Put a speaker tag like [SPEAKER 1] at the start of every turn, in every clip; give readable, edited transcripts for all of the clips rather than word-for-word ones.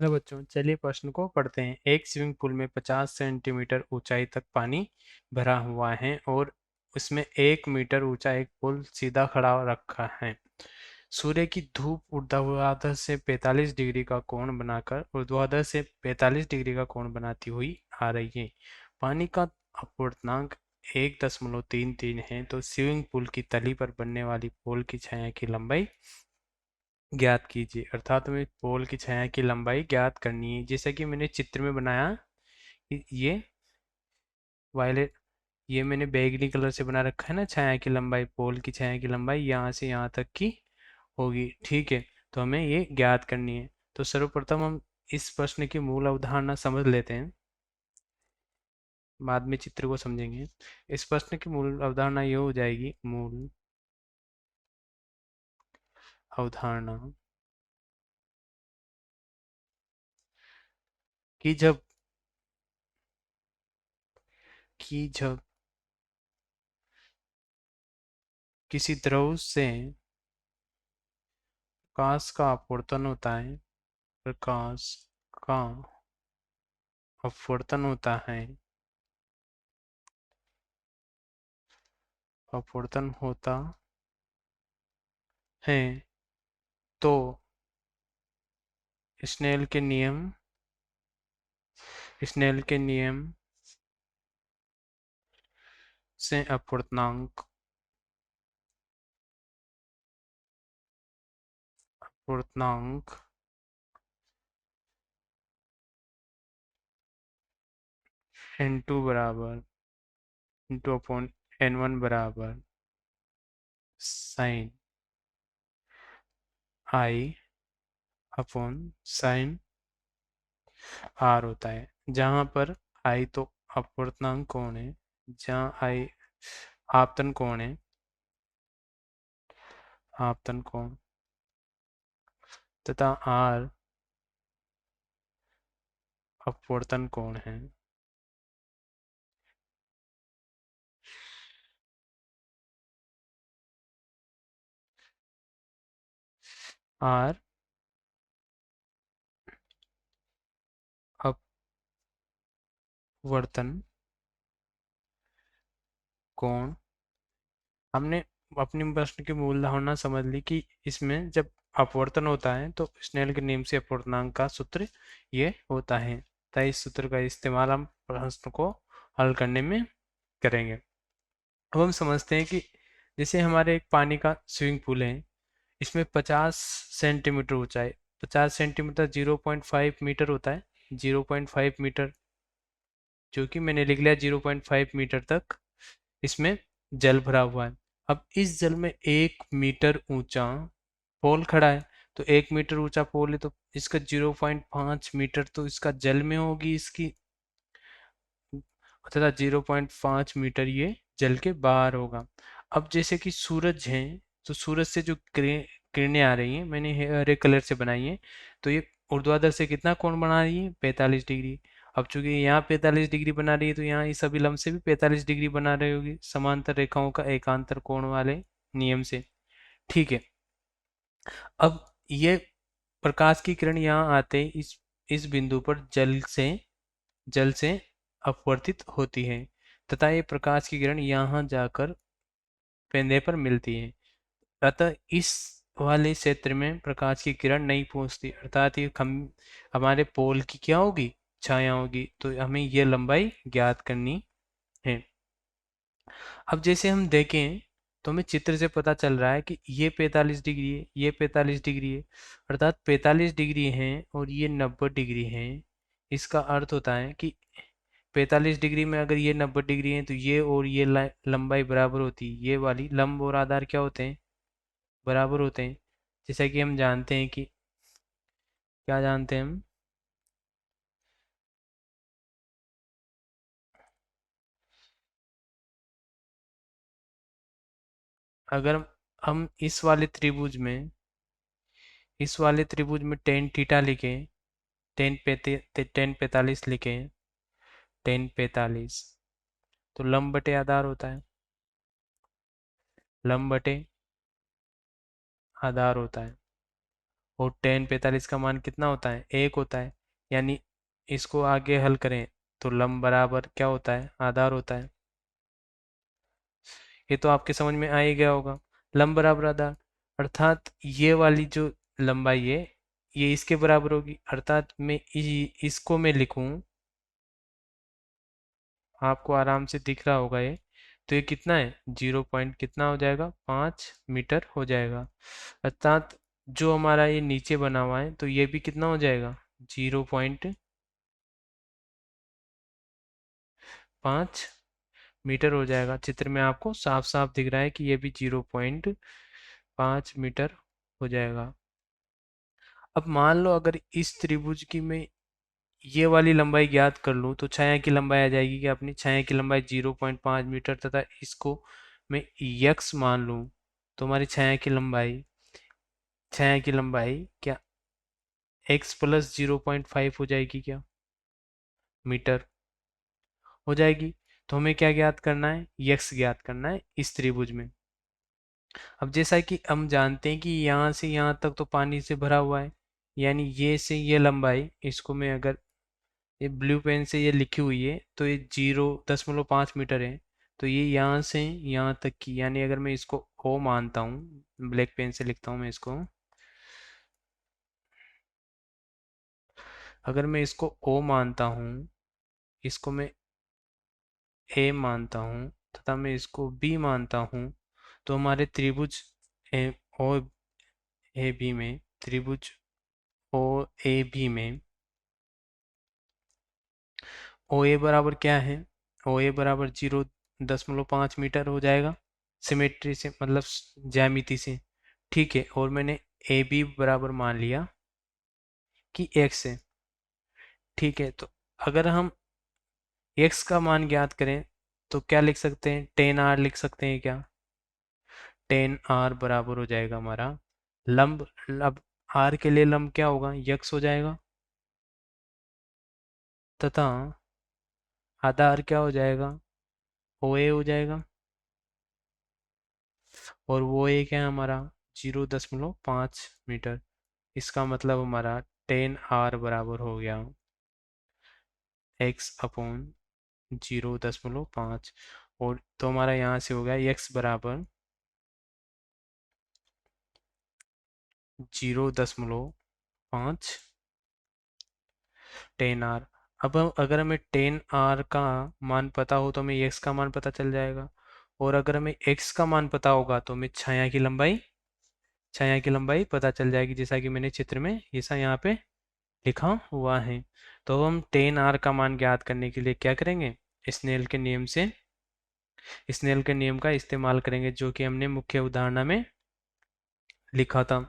[SPEAKER 1] Hello बच्चों, चलिए प्रश्न को पढ़ते हैं। एक स्विमिंग पूल में 50 सेंटीमीटर ऊंचाई तक पानी भरा हुआ है और उसमें 1 मीटर ऊंचा एक पुल सीधा खड़ा रखा है। सूर्य की धूप ऊर्ध्वाधर से 45 डिग्री का कोण बनाकर ऊर्ध्वाधर से 45 डिग्री का कोण बनाती हुई आ रही है। पानी का अपवर्तनांक 1.33 है, तो स्विमिंग पूल की तली पर बनने वाली पोल की छाया की लंबाई ज्ञात कीजिए। अर्थात हमें पोल की छाया की लंबाई ज्ञात करनी है। जैसा कि मैंने चित्र में बनाया, ये वायलेट, ये मैंने बैगनी कलर से बना रखा है ना। छाया की लंबाई, पोल की छाया की लंबाई यहाँ से यहाँ तक की होगी। ठीक है, तो हमें ये ज्ञात करनी है। तो सर्वप्रथम हम इस प्रश्न की मूल अवधारणा समझ लेते हैं, बाद में चित्र को समझेंगे। इस प्रश्न की मूल अवधारणा ये हो जाएगी, मूल अवधारणा कि जब किसी द्रव से प्रकाश का अपवर्तन होता है, प्रकाश का अपवर्तन होता है, अपवर्तन होता है, तो स्नेल के नियम से अपवर्तनांक n2 बराबर इंटू अपॉन n1 बराबर sine i upon sine r होता है। जहाँ पर आई तो अपवर्तनांक कोण है, जहाँ आई आपतन कोण है, आपतन कोण, तथा आर अपवर्तन कोण है। आर अपवर्तन कोण, हमने अपनी प्रश्न की मूल धारणा समझ ली कि इसमें जब अपवर्तन होता है तो स्नेल के नियम से अपवर्तनांक का सूत्र ये होता है। तो इस सूत्र का इस्तेमाल हम प्रश्न को हल करने में करेंगे। अब हम समझते हैं कि जैसे हमारे एक पानी का स्विमिंग पूल है, इसमें 50 सेंटीमीटर ऊंचाई, 50 सेंटीमीटर 0.5 मीटर होता है। 0.5 मीटर, जो कि मैंने लिख लिया 0.5 मीटर तक इसमें जल भरा हुआ है। अब इस जल में 1 मीटर ऊंचा पोल खड़ा है। तो 1 मीटर ऊंचा पोल है, तो इसका 0.5 मीटर तो इसका जल में होगी इसकी, तथा 0.5 मीटर ये जल के बाहर होगा। अब जैसे कि सूरज है, तो सूरज से जो किरणें आ रही हैं, मैंने हरे कलर से बनाई है, तो ये ऊर्ध्वाधर से कितना कोण बना रही है, 45 डिग्री। अब चूंकि यहाँ 45 डिग्री बना रही है, तो यहाँ इस अभिलंब से भी 45 डिग्री बना रही होगी, समांतर रेखाओं का एकांतर कोण वाले नियम से। ठीक है, अब ये प्रकाश की किरण यहाँ आते ही इस बिंदु पर जल से अपवर्तित होती है, तथा ये प्रकाश की किरण यहाँ जाकर पेंदे पर मिलती है। अतः इस वाले क्षेत्र में प्रकाश की किरण नहीं पहुंचती, अर्थात ये हमारे पोल की क्या होगी, छाया होगी। तो हमें ये लंबाई ज्ञात करनी है। अब जैसे हम देखें, तो हमें चित्र से पता चल रहा है कि ये 45 डिग्री है, ये 45 डिग्री है, अर्थात 45 डिग्री है और ये 90 डिग्री है। इसका अर्थ होता है कि 45 डिग्री में अगर ये 90 डिग्री है, तो ये और ये लंबाई बराबर होती है। ये वाली लंब और आधार क्या होते हैं, बराबर होते हैं। जैसा कि हम जानते हैं कि, क्या जानते हैं हम, अगर हम इस वाले त्रिभुज में टेन थीटा लिखें, टेन 45 लिखें, टेन 45, तो लंब बटे आधार होता है, लंब बटे आधार होता है। और टेन 45 का मान कितना होता है, 1 होता है। यानी इसको आगे हल करें तो लंब बराबर क्या होता है, आधार होता है। ये तो आपके समझ में आ ही गया होगा, लंब बराबर आधार, अर्थात ये वाली जो लंबाई है ये इसके बराबर होगी। अर्थात मैं इसको मैं लिखूं, आपको आराम से दिख रहा होगा ये, तो ये कितना है, 0 पॉइंट कितना हो जाएगा, 5 मीटर हो जाएगा। अर्थात जो हमारा ये नीचे बना हुआ है तो ये भी कितना हो जाएगा, 0.5 मीटर हो जाएगा। चित्र में आपको साफ साफ दिख रहा है कि ये भी 0.5 मीटर हो जाएगा। अब मान लो अगर इस त्रिभुज की मैं ये वाली लंबाई ज्ञात कर लूं तो छाया की लंबाई आ जाएगी कि अपनी छाया की लंबाई 0.5 मीटर, तथा इसको मैं यक्स मान लूं तो हमारी छाया की लंबाई क्या x प्लस 0.5 हो जाएगी क्या, मीटर हो जाएगी। तो हमें क्या ज्ञात करना है, यक्स ज्ञात करना है इस त्रिभुज में। अब जैसा कि हम जानते हैं कि यहाँ से यहाँ तक तो पानी से भरा हुआ है, यानी ये से ये लंबाई, इसको मैं अगर ये ब्लू पेन से ये लिखी हुई है तो ये 0.5 मीटर है। तो ये यहाँ से यहाँ तक की, यानी अगर मैं इसको ओ मानता हूँ, ब्लैक पेन से लिखता हूँ मैं इसको, अगर मैं इसको ओ मानता हूँ, इसको मैं ए मानता हूँ तथा मैं इसको बी मानता हूँ, तो हमारे त्रिभुज ए ओ ए बी में, त्रिभुज ओ ए बी में ओ ए बराबर क्या है, ओ ए बराबर 0.5 मीटर हो जाएगा, सिमेट्री से मतलब ज्यामिति से। ठीक है, और मैंने ए बी बराबर मान लिया कि एक्स है। ठीक है, तो अगर हम एक्स का मान ज्ञात करें तो क्या लिख सकते हैं, 10r लिख सकते हैं क्या, 10r बराबर हो जाएगा हमारा लंब, अब r के लिए लंब क्या होगा, यक्स हो जाएगा, तथा आधार क्या हो जाएगा, ओ ए हो जाएगा, और वो एक है हमारा 0.5 मीटर। इसका मतलब हमारा 10r बराबर हो गया x/0.5, और तो हमारा यहाँ से हो गया x बराबर 0.5 10r। अब अगर हमें 10r का मान पता हो तो हमें x का मान पता चल जाएगा, और अगर हमें x का मान पता होगा तो हमें छाया की लंबाई पता चल जाएगी, जैसा कि मैंने चित्र में ऐसा यहाँ पे लिखा हुआ है। तो हम 10r का मान ज्ञात करने के लिए क्या करेंगे, स्नेल के नियम से, स्नेल के नियम का इस्तेमाल करेंगे, जो कि हमने मुख्य उदाहरण में लिखा था।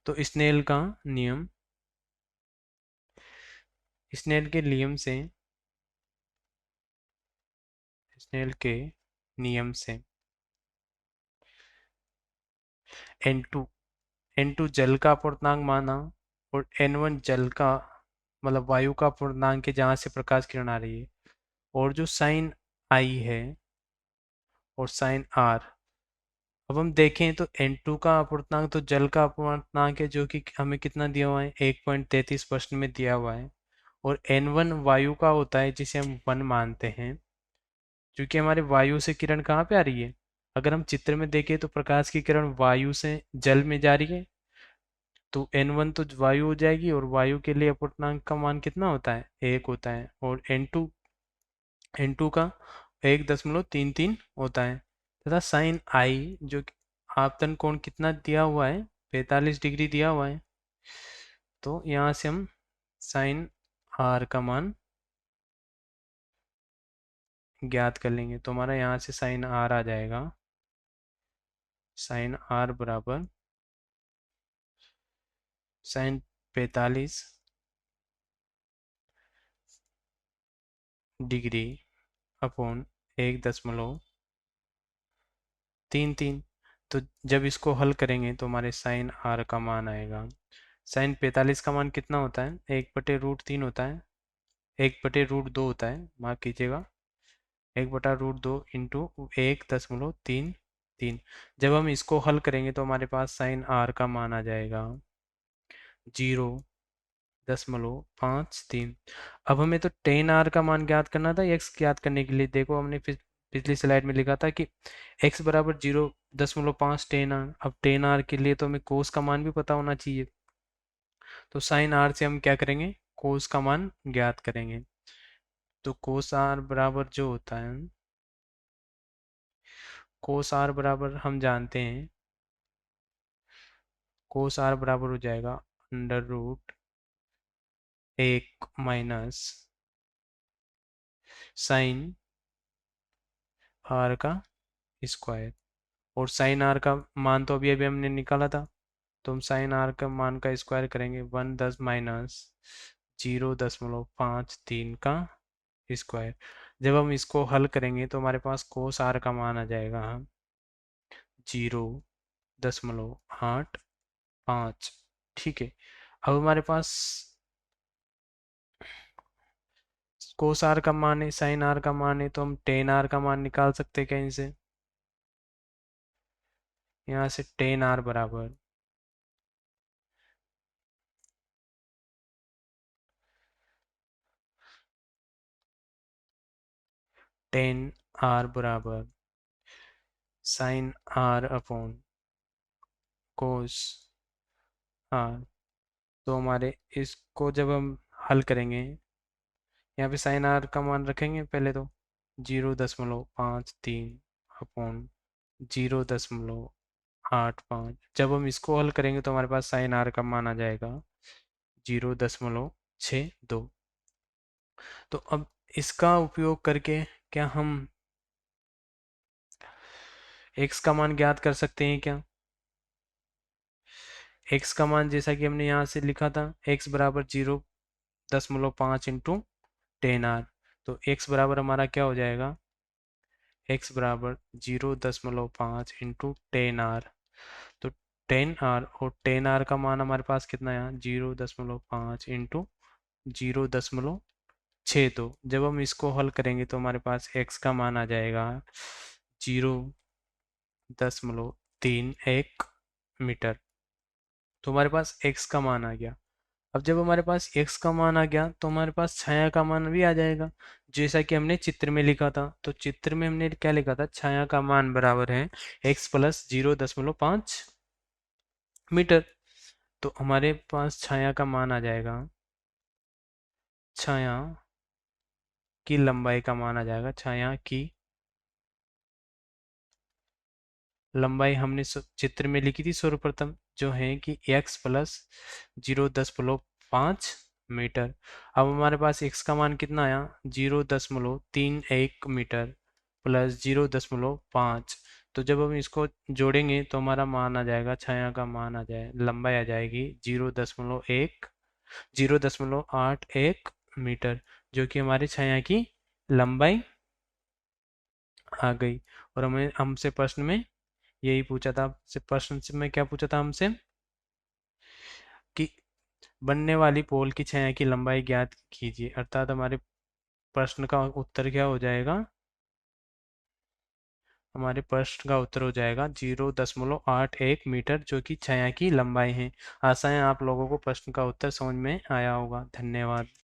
[SPEAKER 1] तो स्नेल के नियम से, स्नेल के नियम से N2 N2 जल का अपूर्णांक माना, और N1 जल का मतलब वायु का अपूर्णांक है जहाँ से प्रकाश किरण आ रही है, और जो साइन आई है और साइन आर। अब हम देखें तो N2 का अपूर्णांक तो जल का अपूर्णांक है, जो कि हमें कितना दिया हुआ है, 1.33% में दिया हुआ है, और N1 वायु का होता है जिसे हम 1 मानते हैं, क्योंकि हमारे वायु से किरण कहाँ पे आ रही है, अगर हम चित्र में देखें तो प्रकाश की किरण वायु से जल में जा रही है, तो N1 तो वायु हो जाएगी, और वायु के लिए अपूर्णांक का मान कितना होता है, 1 होता है, और N2 का 1.33 होता है, तथा साइन आई जो कि आपतन कोण कितना दिया हुआ है, 45 डिग्री दिया हुआ है। तो यहाँ से हम साइन आर का मान ज्ञात कर लेंगे, तो हमारा यहाँ से साइन आर आ जाएगा, साइन आर बराबर साइन 45 डिग्री अपॉन 1.33। तो जब इसको हल करेंगे तो हमारे साइन आर का मान आएगा, साइन 45 का मान कितना होता है, 1/√3 होता है, 1/√2 होता है, माफ कीजिएगा, 1/√2 इंटू 1.33। जब हम इसको हल करेंगे तो हमारे पास साइन आर का मान आ जाएगा 0.53। अब हमें तो टेन आर का मान ज्ञात करना था एक्स ज्ञात करने के लिए। देखो हमने पिछली स्लाइड में लिखा था कि एक्स बराबर 0.5 टेन आर। अब टेन आर के लिए तो हमें कोस का मान भी पता होना चाहिए, तो साइन आर से हम क्या करेंगे, कोस का मान ज्ञात करेंगे। तो कोस आर बराबर जो होता है, कोस आर बराबर हम जानते हैं, कोस आर बराबर हो जाएगा √1 माइनस साइन आर का स्क्वायर। और साइन आर का मान तो अभी अभी हमने निकाला था, तो हम साइन आर का मान का स्क्वायर करेंगे 110 माइनस 0.53 का स्क्वायर। जब हम इसको हल करेंगे तो हमारे पास कोस आर का मान आ जाएगा 0.85। ठीक है। अब हमारे पास कोस आर का मान है, साइन आर का मान है, तो हम टेन आर का मान निकाल सकते हैं कहीं से। यहाँ से टेन आर बराबर टेन आर बराबर sine r upon cos r. तो हमारे इसको जब हम हल करेंगे, यहाँ पे साइन आर का मान रखेंगे पहले तो 0.53 अपॉन 0.85। जब हम इसको हल करेंगे तो हमारे पास साइन आर का मान आ जाएगा 0.62। तो अब इसका उपयोग करके क्या हम x का मान ज्ञात कर सकते हैं क्या? x का मान जैसा कि हमने यहाँ से लिखा था, x बराबर 0.5 इंटू टेन आर। तो x बराबर हमारा क्या हो जाएगा, x बराबर 0.5 इंटू टेन आर। तो टेन आर और टेन आर का मान हमारे पास कितना है, 0.5 इंटू 0.62। जब हम इसको हल करेंगे तो हमारे पास x का मान आ जाएगा 0.31 मीटर। तो हमारे पास x का मान आ गया। अब जब हमारे पास x का मान आ गया तो हमारे पास छाया का मान भी आ जाएगा, जैसा कि हमने चित्र में लिखा था। तो चित्र में हमने क्या लिखा था, छाया का मान बराबर है x प्लस 0.5 मीटर। तो हमारे पास छाया का मान आ जाएगा, छाया की लंबाई का मान आ जाएगा, छाया की लंबाई हमने चित्र में लिखी थी सर्वप्रथम, जो है कि x प्लस 0.5 मीटर। अब हमारे पास x का मान कितना आया, 0.31 मीटर प्लस 0.5। तो जब हम इसको जोड़ेंगे तो हमारा मान आ जाएगा, छाया का मान आ जाए, लंबाई आ जाएगी 0.81 मीटर, जो कि हमारी छाया की लंबाई आ गई। और हमें हमसे प्रश्न में यही पूछा था, प्रश्न से में क्या पूछा था हमसे कि बनने वाली पोल की छाया की लंबाई ज्ञात कीजिए। अर्थात हमारे प्रश्न का उत्तर क्या हो जाएगा, हमारे प्रश्न का उत्तर हो जाएगा 0.81 मीटर, जो कि छाया की लंबाई है। आशा है आप लोगों को प्रश्न का उत्तर समझ में आया होगा। धन्यवाद।